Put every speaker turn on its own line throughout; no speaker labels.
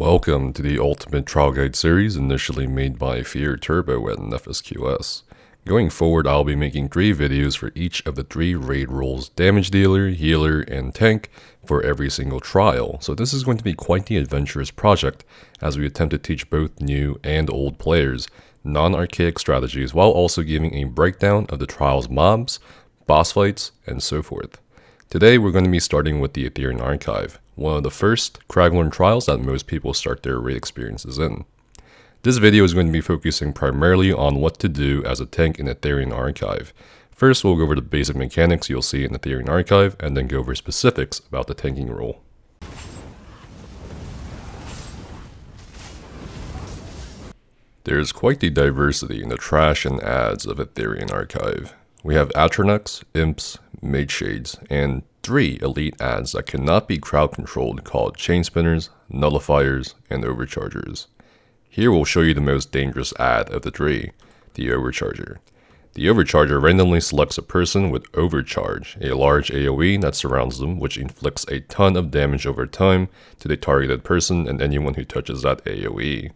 Welcome to the Ultimate Trial Guide series initially made by Fear Turbo and FSQS. Going forward, I'll be making 3 videos for each of the 3 raid roles: Damage Dealer, Healer, and Tank for every single trial. So this is going to be quite the adventurous project as we attempt to teach both new and old players non-archaic strategies while also giving a breakdown of the trial's mobs, boss fights, and so forth. Today we're going to be starting with the Aetherian Archive, one of the first Craglorn trials that most people start their raid experiences in. This video is going to be focusing primarily on what to do as a tank in Aetherian Archive. First we'll go over the basic mechanics you'll see in Aetherian Archive, and then go over specifics about the tanking role. There's quite the diversity in the trash and ads of Aetherian Archive. We have Atronachs, Imps, Mage Shades, and 3 elite ads that cannot be crowd controlled called Chain Spinners, Nullifiers, and Overchargers. Here we'll show you the most dangerous ad of the 3, the Overcharger. The Overcharger randomly selects a person with Overcharge, a large AoE that surrounds them, which inflicts a ton of damage over time to the targeted person and anyone who touches that AoE.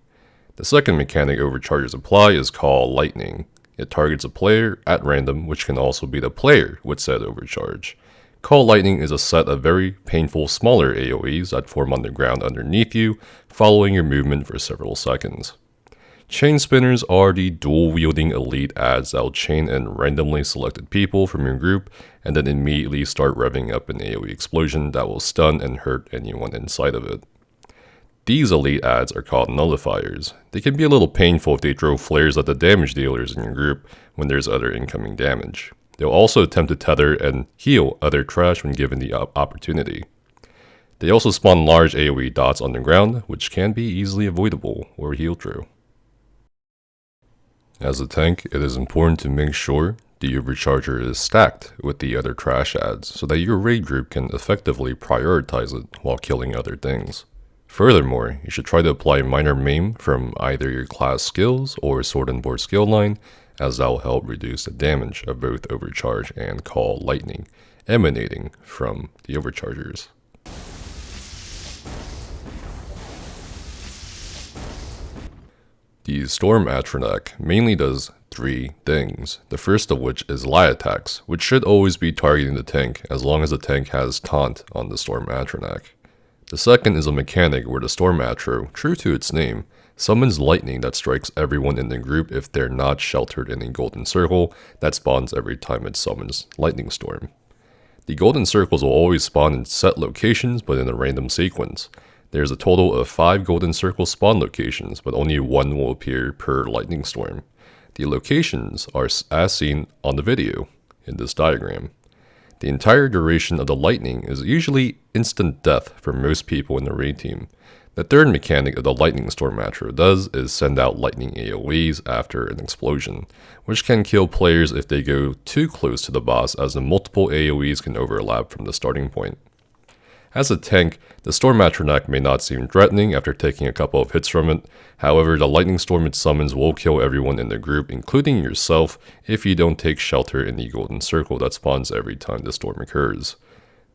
The second mechanic Overchargers apply is called Lightning. It targets a player at random, which can also be the player with said overcharge. Call Lightning is a set of very painful smaller AoEs that form on the ground underneath you, following your movement for several seconds. Chain Spinners are the dual-wielding elite ads that will chain in randomly selected people from your group, and then immediately start revving up an AoE explosion that will stun and hurt anyone inside of it. These elite ads are called Nullifiers. They can be a little painful if they throw flares at the damage dealers in your group when there's other incoming damage. They'll also attempt to tether and heal other trash when given the opportunity. They also spawn large AoE dots on the ground, which can be easily avoidable or healed through. As a tank, it is important to make sure the Overcharger is stacked with the other trash ads so that your raid group can effectively prioritize it while killing other things. Furthermore, you should try to apply minor maim from either your class skills or sword and board skill line, as that will help reduce the damage of both Overcharge and Call Lightning emanating from the Overchargers. The Storm Atronach mainly does 3 things, the first of which is lie attacks, which should always be targeting the tank as long as the tank has taunt on the Storm Atronach. The second is a mechanic where the Storm Atro, true to its name, summons lightning that strikes everyone in the group if they're not sheltered in a golden circle that spawns every time it summons Lightning Storm. The golden circles will always spawn in set locations but in a random sequence. There's a total of 5 golden circle spawn locations, but only 1 will appear per Lightning Storm. The locations are as seen on the video in this diagram. The entire duration of the lightning is usually instant death for most people in the raid team. The third mechanic of the Lightning Storm Atro does is send out lightning AoEs after an explosion, which can kill players if they go too close to the boss, as the multiple AoEs can overlap from the starting point. As a tank, the Storm Atronach may not seem threatening after taking a couple of hits from it. However, the lightning storm it summons will kill everyone in the group, including yourself, if you don't take shelter in the golden circle that spawns every time the storm occurs.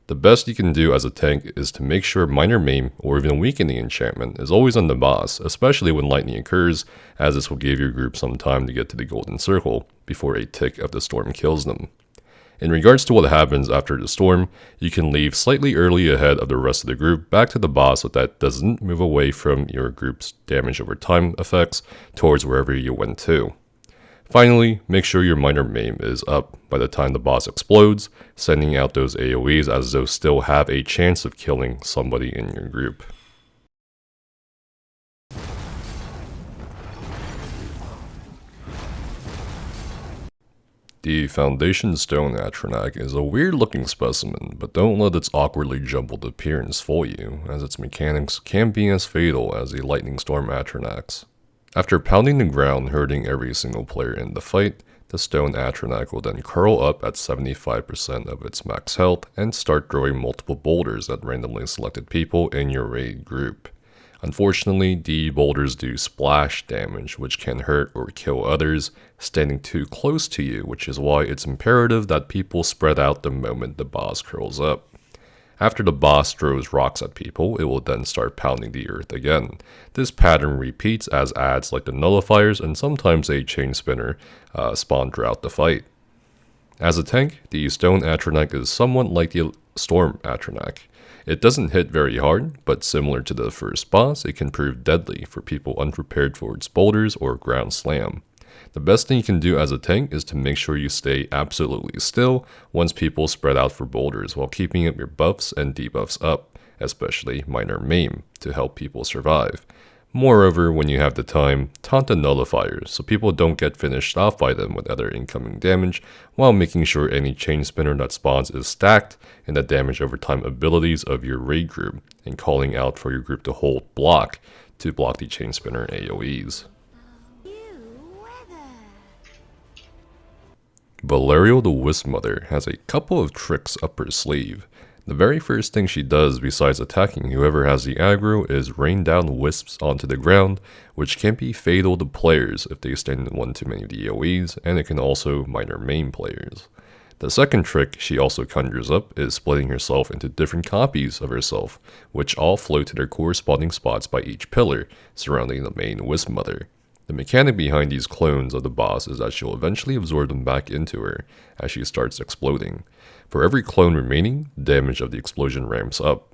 The best you can do as a tank is to make sure minor maim or even weakening enchantment is always on the boss, especially when lightning occurs, as this will give your group some time to get to the golden circle before a tick of the storm kills them. In regards to what happens after the storm, you can leave slightly early ahead of the rest of the group back to the boss so that doesn't move away from your group's damage over time effects towards wherever you went to. Finally, make sure your minor maim is up by the time the boss explodes, sending out those AoEs as those still have a chance of killing somebody in your group. The Foundation Stone Atronach is a weird looking specimen, but don't let its awkwardly jumbled appearance fool you, as its mechanics can be as fatal as the Lightning Storm Atronach's. After pounding the ground hurting every single player in the fight, the Stone Atronach will then curl up at 75% of its max health and start throwing multiple boulders at randomly selected people in your raid group. Unfortunately, the boulders do splash damage, which can hurt or kill others standing too close to you, which is why it's imperative that people spread out the moment the boss curls up. After the boss throws rocks at people, it will then start pounding the earth again. This pattern repeats as adds like the nullifiers and sometimes a chain spinner spawn throughout the fight. As a tank, the stone Atronach is somewhat like the storm Atronach. It doesn't hit very hard, but similar to the first boss, it can prove deadly for people unprepared towards boulders or ground slam. The best thing you can do as a tank is to make sure you stay absolutely still once people spread out for boulders while keeping up your buffs and debuffs up, especially minor maim, to help people survive. Moreover, when you have the time, taunt the nullifiers so people don't get finished off by them with other incoming damage, while making sure any chain spinner that spawns is stacked in the damage over time abilities of your raid group, and calling out for your group to hold block to block the chain spinner AoEs. Varlariel the Wispmother has a couple of tricks up her sleeve. The very first thing she does besides attacking whoever has the aggro is rain down wisps onto the ground, which can be fatal to players if they stand in one too many of the AoEs, and it can also minor maim players. The second trick she also conjures up is splitting herself into different copies of herself, which all float to their corresponding spots by each pillar surrounding the main Wispmother. The mechanic behind these clones of the boss is that she'll eventually absorb them back into her as she starts exploding. For every clone remaining, damage of the explosion ramps up.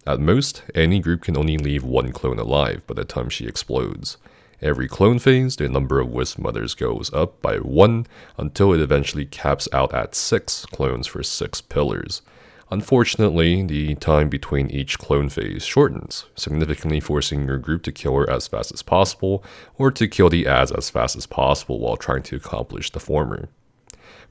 At most, any group can only leave one clone alive by the time she explodes. Every clone phase, the number of Wispmothers goes up by 1 until it eventually caps out at 6 clones for 6 pillars. Unfortunately, the time between each clone phase shortens, significantly forcing your group to kill her as fast as possible, or to kill the adds as fast as possible while trying to accomplish the former.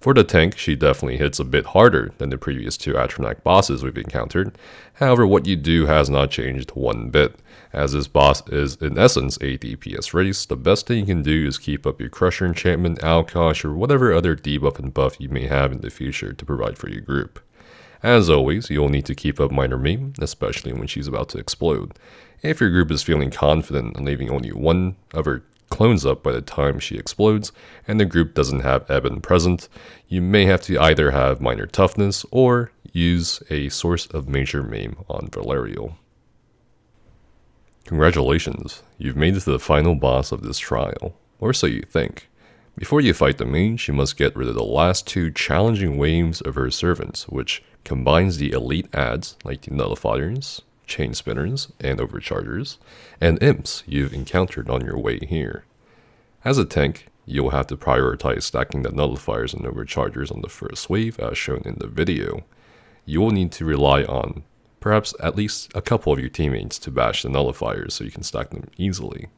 For the tank, she definitely hits a bit harder than the previous 2 Atronach bosses we've encountered. However, what you do has not changed one bit. As this boss is in essence a DPS race, the best thing you can do is keep up your Crusher enchantment, Alkosh, or whatever other debuff and buff you may have in the future to provide for your group. As always, you'll need to keep up minor maim, especially when she's about to explode. If your group is feeling confident and leaving only one of her clones up by the time she explodes, and the group doesn't have Eben present, you may have to either have minor toughness or use a source of major maim on Varlariel. Congratulations, you've made it to the final boss of this trial, or so you think. Before you fight the mage, you must get rid of the last 2 challenging waves of her servants, which combines the elite adds like the nullifiers, chain spinners, and overchargers, and imps you've encountered on your way here. As a tank, you'll have to prioritize stacking the nullifiers and overchargers on the first wave as shown in the video. You will need to rely on perhaps at least a couple of your teammates to bash the nullifiers so you can stack them easily.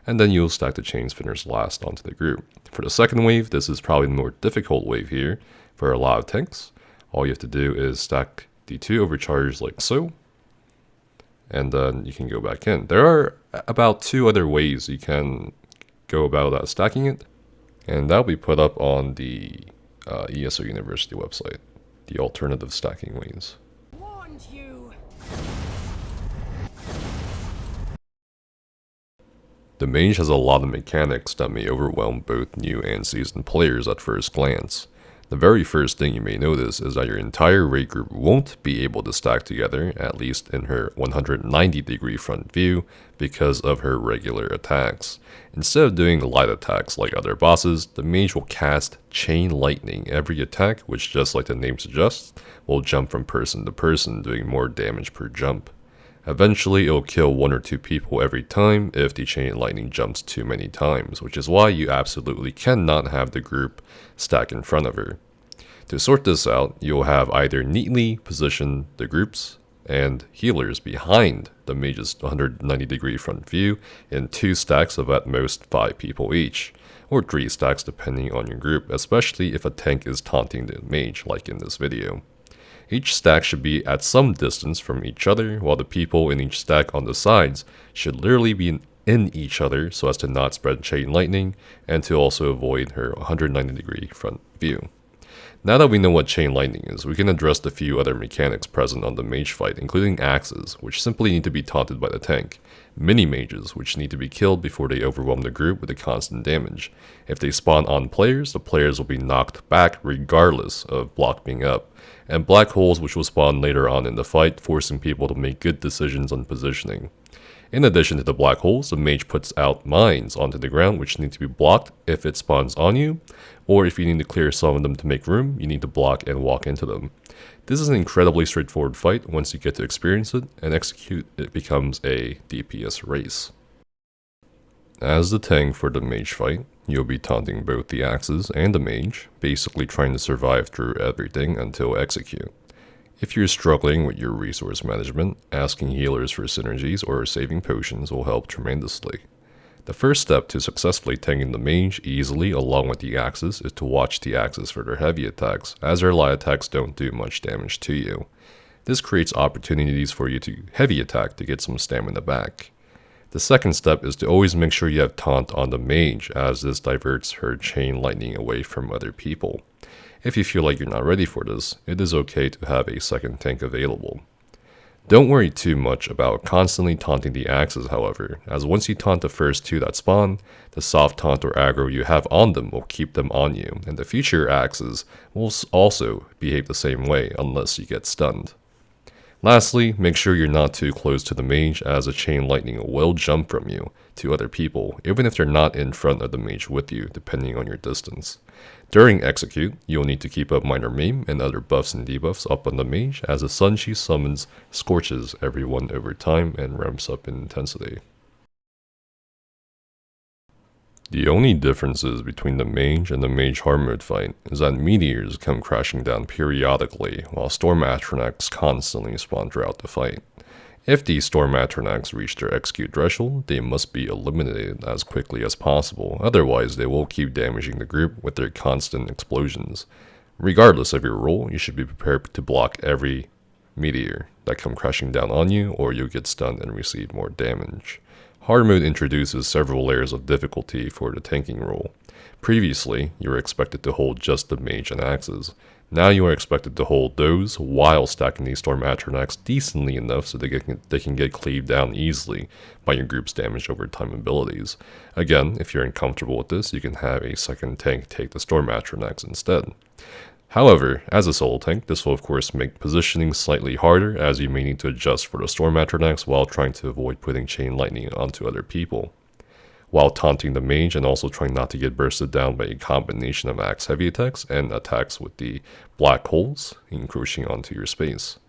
And then you'll stack the chain spinners last onto the group. For the second wave, this is probably the more difficult wave here for a lot of tanks. All you have to do is stack the 2 overchargers like so, and then you can go back in. There are about 2 other ways you can go about stacking it, and that'll be put up on the ESO University website, the alternative stacking ways.
Warned you.
The mage has a lot of mechanics that may overwhelm both new and seasoned players at first glance. The very first thing you may notice is that your entire raid group won't be able to stack together, at least in her 190-degree front view, because of her regular attacks. Instead of doing light attacks like other bosses, the mage will cast Chain Lightning every attack, which, just like the name suggests, will jump from person to person, doing more damage per jump. Eventually, it'll kill 1 or 2 people every time if the chain lightning jumps too many times, which is why you absolutely cannot have the group stack in front of her. To sort this out, you'll have either neatly position the groups and healers behind the mage's 190-degree front view in 2 stacks of at most 5 people each, or 3 stacks depending on your group, especially if a tank is taunting the mage like in this video. Each stack should be at some distance from each other, while the people in each stack on the sides should literally be in each other so as to not spread chain lightning and to also avoid her 190-degree front view. Now that we know what Chain Lightning is, we can address the few other mechanics present on the mage fight, including axes, which simply need to be taunted by the tank, mini-mages, which need to be killed before they overwhelm the group with a constant damage. If they spawn on players, the players will be knocked back regardless of block being up, and black holes which will spawn later on in the fight, forcing people to make good decisions on positioning. In addition to the black holes, the mage puts out mines onto the ground which need to be blocked if it spawns on you, or if you need to clear some of them to make room, you need to block and walk into them. This is an incredibly straightforward fight. Once you get to experience it and execute, it becomes a DPS race. As the tank for the mage fight, you'll be taunting both the axes and the mage, basically trying to survive through everything until execute. If you're struggling with your resource management, asking healers for synergies or saving potions will help tremendously. The first step to successfully tanking the mage easily along with the axes is to watch the axes for their heavy attacks, as their light attacks don't do much damage to you. This creates opportunities for you to heavy attack to get some stamina back. The second step is to always make sure you have taunt on the mage, as this diverts her chain lightning away from other people. If you feel like you're not ready for this, it is okay to have a second tank available. Don't worry too much about constantly taunting the axes, however, as once you taunt the first two that spawn, the soft taunt or aggro you have on them will keep them on you, and the future axes will also behave the same way unless you get stunned. Lastly, make sure you're not too close to the mage, as a chain lightning will jump from you to other people, even if they're not in front of the mage with you, depending on your distance. During execute, you'll need to keep up minor maim and other buffs and debuffs up on the mage, as the sun she summons scorches everyone over time and ramps up in intensity. The only differences between the mage and the mage hard mode fight is that meteors come crashing down periodically, while storm Atronachs constantly spawn throughout the fight. If these storm Atronachs reach their execute threshold, they must be eliminated as quickly as possible, otherwise they will keep damaging the group with their constant explosions. Regardless of your role, you should be prepared to block every meteor that come crashing down on you, or you'll get stunned and receive more damage. Hard mode introduces several layers of difficulty for the tanking role. Previously, you were expected to hold just the mage and axes. Now you are expected to hold those while stacking these storm Atronachs decently enough so they can get cleaved down easily by your group's damage over time abilities. Again, if you're uncomfortable with this, you can have a second tank take the storm Atronachs instead. However, as a solo tank, this will of course make positioning slightly harder, as you may need to adjust for the storm Atronachs while trying to avoid putting chain lightning onto other people, while taunting the mage and also trying not to get bursted down by a combination of axe heavy attacks and attacks with the black holes encroaching onto your space.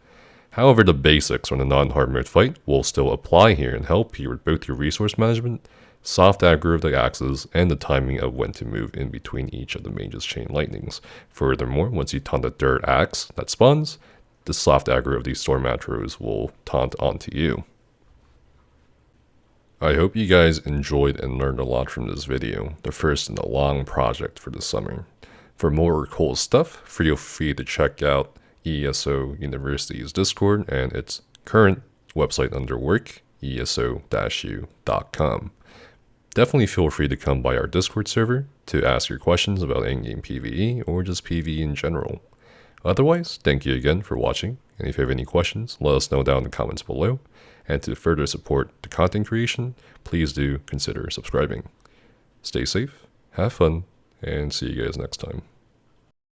However, the basics on the non-hard mode fight will still apply here and help you with both your resource management, soft aggro of the axes, and the timing of when to move in between each of the mage's chain lightnings. Furthermore, once you taunt the third axe that spawns, the soft aggro of these storm Atros will taunt onto you. I hope you guys enjoyed and learned a lot from this video, the first in a long project for the summer. For more cool stuff, feel free to check out ESO University's Discord and its current website under work, eso-u.com. Definitely feel free to come by our Discord server to ask your questions about in-game PvE or just PvE in general. Otherwise, thank you again for watching, and if you have any questions, let us know down in the comments below. And to further support the content creation, please do consider subscribing. Stay safe, have fun, and see you guys next time.